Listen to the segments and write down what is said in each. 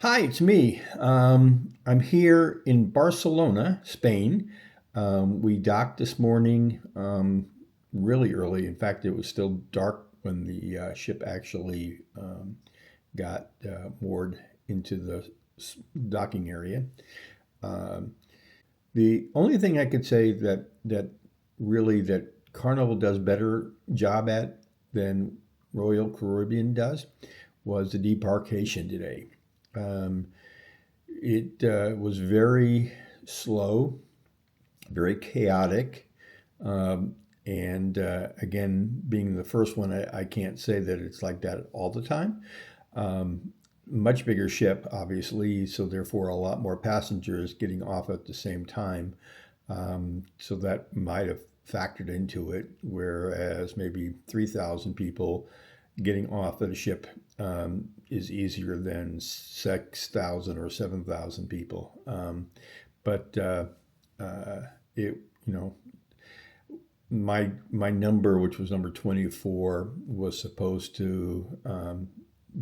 Hi, it's me. I'm here in Barcelona, Spain. We docked this morning really early. In fact, it was still dark when the ship actually got moored into the docking area. Um, the only thing I could say that really that Carnival does better job at than Royal Caribbean does was the debarkation today. Um, it was very slow, very chaotic. Um, and again, being the first one, I can't say that it's like that all the time. Um, Much bigger ship, obviously, so therefore a lot more passengers getting off at the same time. So that might have factored into it, whereas maybe 3,000 people getting off at a ship is easier than 6,000 or 7,000 people. But uh, it, you know, my number, which was number 24, was supposed to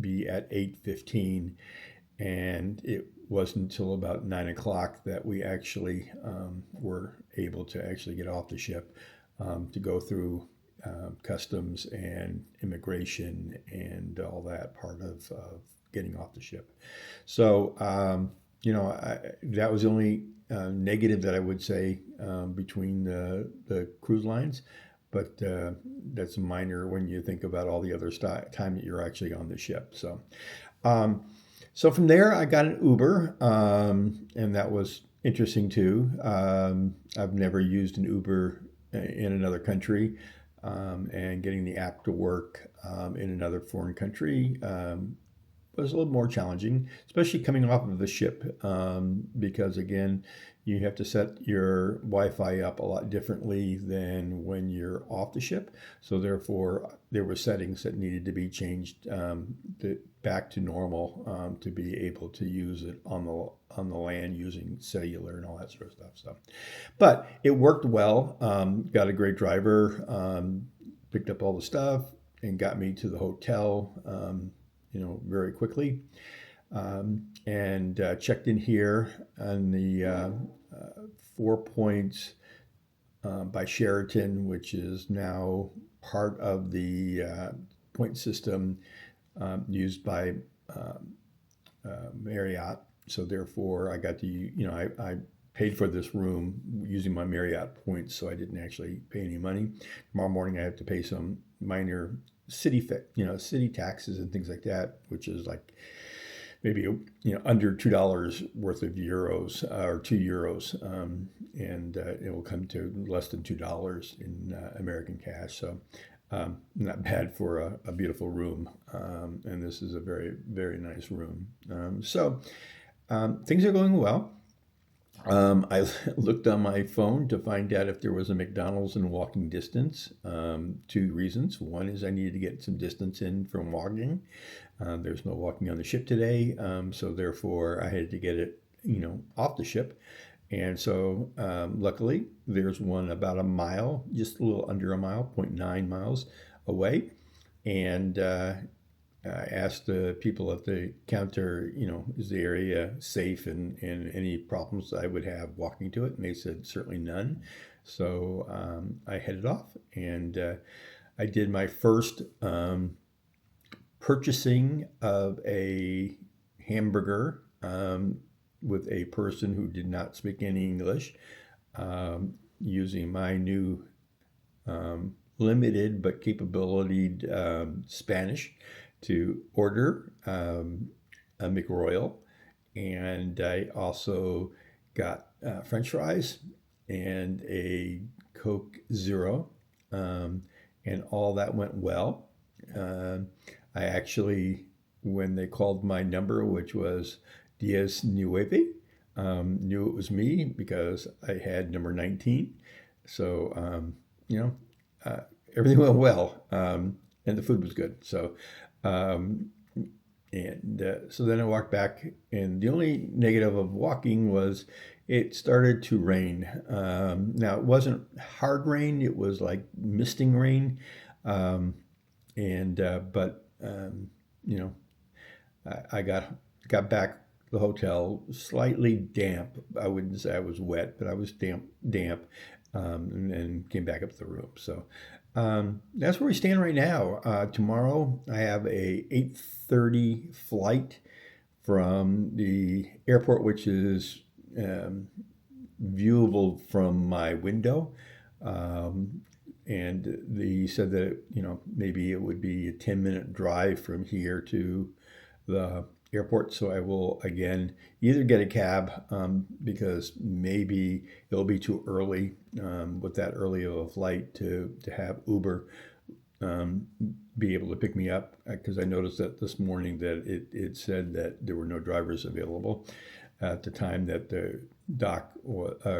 be at 8:15, and it wasn't until about 9 o'clock that we actually were able to actually get off the ship to go through customs and immigration and all that part of getting off the ship. So, that was the only negative that I would say between the cruise lines, but that's minor when you think about all the other time that you're actually on the ship. Um, so from there, I got an Uber, and that was interesting too. I've never used an Uber in another country, and getting the app to work in another foreign country was a little more challenging, especially coming off of the ship, because again, you have to set your Wi-Fi up a lot differently than when you're off the ship. So therefore, there were settings that needed to be changed back to normal to be able to use it on the land using cellular and all that sort of stuff. So, but it worked well. Got a great driver, picked up all the stuff, and got me to the hotel. Very quickly, and checked in here on the Four Points by Sheraton, which is now part of the point system used by Marriott. So therefore, I got to, I paid for this room using my Marriott points, so I didn't actually pay any money. Tomorrow morning, I have to pay some minor city taxes and things like that, which is like maybe under $2 worth of euros or €2, and it will come to less than $2 in American cash. So not bad for a beautiful room, and this is a very very nice room. Things are going well. I looked on my phone to find out if there was a McDonald's in walking distance. Two reasons. One is I needed to get some distance in from walking. There's no walking on the ship today, so therefore I had to get it, off the ship. And so luckily there's one about a mile, just a little under a mile, 0.9 miles away. And I asked the people at the counter, is the area safe and any problems I would have walking to it? And they said, certainly none. So I headed off and I did my first purchasing of a hamburger with a person who did not speak any English, using my new limited but capability Spanish to order a McRoyal, and I also got French fries and a Coke Zero, and all that went well. I actually, when they called my number, which was Diez Nueve, knew it was me because I had number 19. So, everything went well, and the food was good. Um, so then I walked back, and the only negative of walking was it started to rain. Now it wasn't hard rain; it was like misting rain, and but you know, I got back the hotel, slightly damp. I wouldn't say I was wet, but I was damp, and came back up to the room. So that's where we stand right now. Tomorrow I have a 8:30 flight from the airport, which is um, viewable from my window. Um, and he said that, maybe it would be a 10-minute drive from here to the airport. So I will again either get a cab, because maybe it'll be too early, with that early of a flight to have Uber um, be able to pick me up, because I noticed that this morning that it said that there were no drivers available at the time that the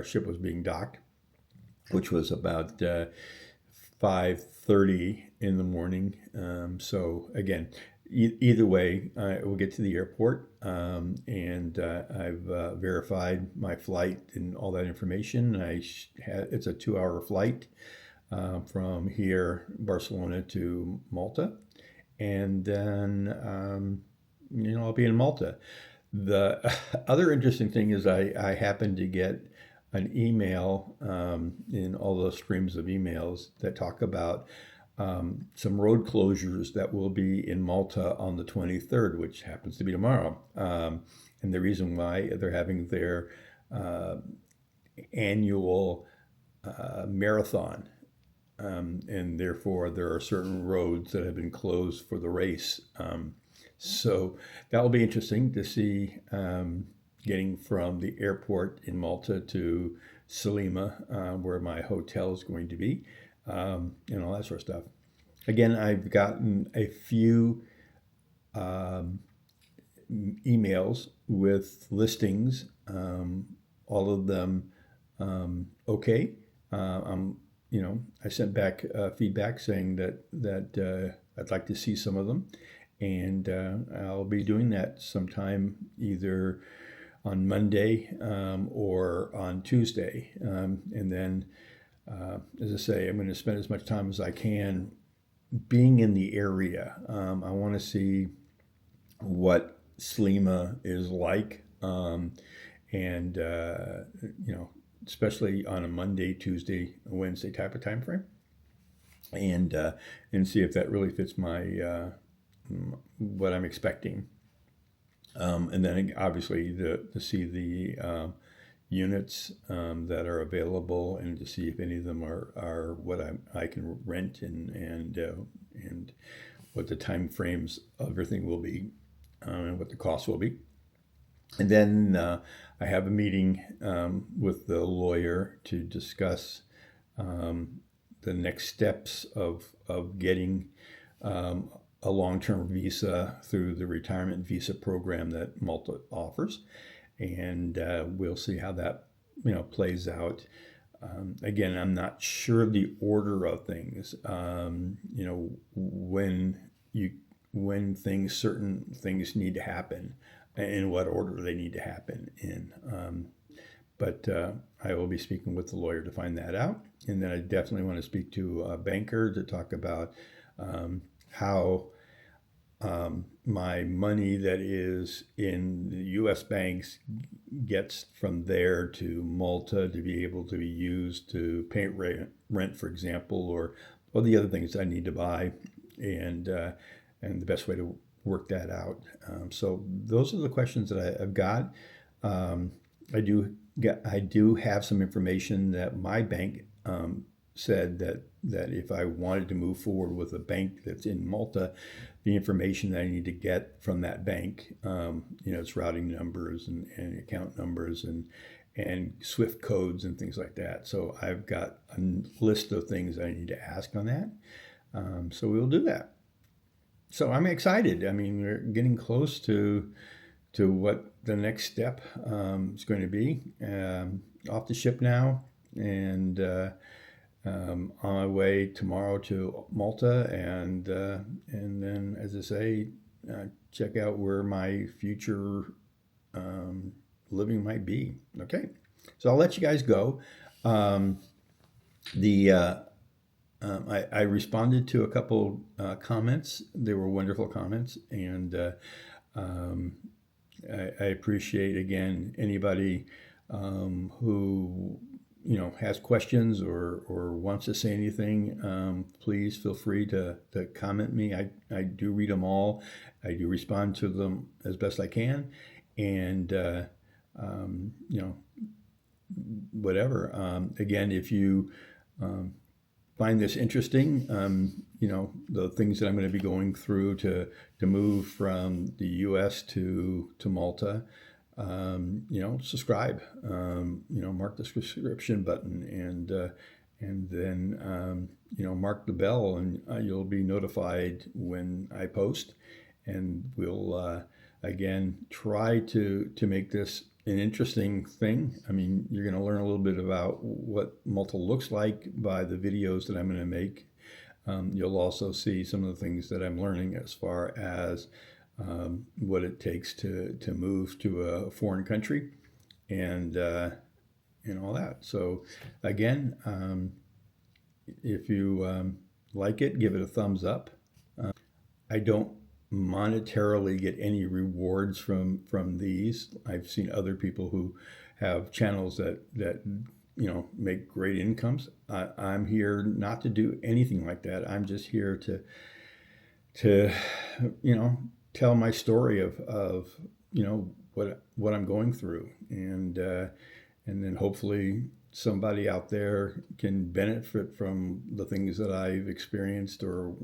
ship was being docked, which was about 5:30 in the morning. So again, either way, I will get to the airport, and I've verified my flight and all that information. It's a 2-hour flight from here, Barcelona to Malta, and then I'll be in Malta. The other interesting thing is I happened to get an email, in all those streams of emails that talk about some road closures that will be in Malta on the 23rd, which happens to be tomorrow. And the reason why they're having their annual marathon. And therefore, there are certain roads that have been closed for the race. So that will be interesting to see, getting from the airport in Malta to Salima, where my hotel is going to be, and all that sort of stuff. Again, I've gotten a few emails with listings, all of them okay. I sent back feedback saying that I'd like to see some of them, and I'll be doing that sometime either on Monday, or on Tuesday. And then, as I say, I'm going to spend as much time as I can being in the area. I want to see what Slima is like, and especially on a Monday, Tuesday, Wednesday type of time frame, and see if that really fits my what I'm expecting. And then obviously to see the units that are available, and to see if any of them are what I can rent, and what the time frames of everything will be, and what the cost will be. And then I have a meeting with the lawyer to discuss the next steps of getting a long-term visa through the retirement visa program that Malta offers, and we'll see how that plays out. Again, I'm not sure of the order of things. When certain things need to happen, in what order they need to happen in. But I will be speaking with the lawyer to find that out, and then I definitely want to speak to a banker to talk about how my money that is in the U.S. banks gets from there to Malta to be able to be used to pay rent, for example, or the other things I need to buy, and the best way to work that out. So those are the questions that I've got. I do have some information that my bank said that if I wanted to move forward with a bank that's in Malta, the information that I need to get from that bank, it's routing numbers and account numbers and SWIFT codes and things like that. So I've got a list of things I need to ask on that. So we'll do that. So I'm excited. I mean, we're getting close to what the next step is going to be. Off the ship now, and on my way tomorrow to Malta, and then, as I say, check out where my future living might be. Okay, so I'll let you guys go. I responded to a couple comments. They were wonderful comments, and I appreciate, again, anybody who has questions or wants to say anything. Please feel free to comment me. I do read them all. I do respond to them as best I can, and whatever. Again, if you find this interesting, the things that I'm going to be going through to move from the U.S. to Malta, subscribe, mark the subscription button, and then mark the bell, and you'll be notified when I post, and we'll again try to make this an interesting thing. I mean, you're going to learn a little bit about what Malta looks like by the videos that I'm going to make. You'll also see some of the things that I'm learning as far as what it takes to move to a foreign country, and all that. So again, if you like it, give it a thumbs up. I don't monetarily get any rewards from these. I've seen other people who have channels that make great incomes. I'm here not to do anything like that. I'm just here to tell my story of what I'm going through, and then hopefully somebody out there can benefit from the things that I've experienced, or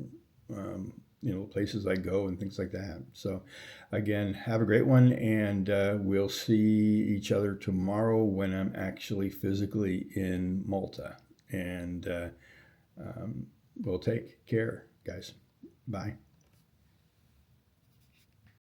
places I go and things like that. So again, have a great one, and we'll see each other tomorrow when I'm actually physically in Malta, and we'll take care, guys. Bye.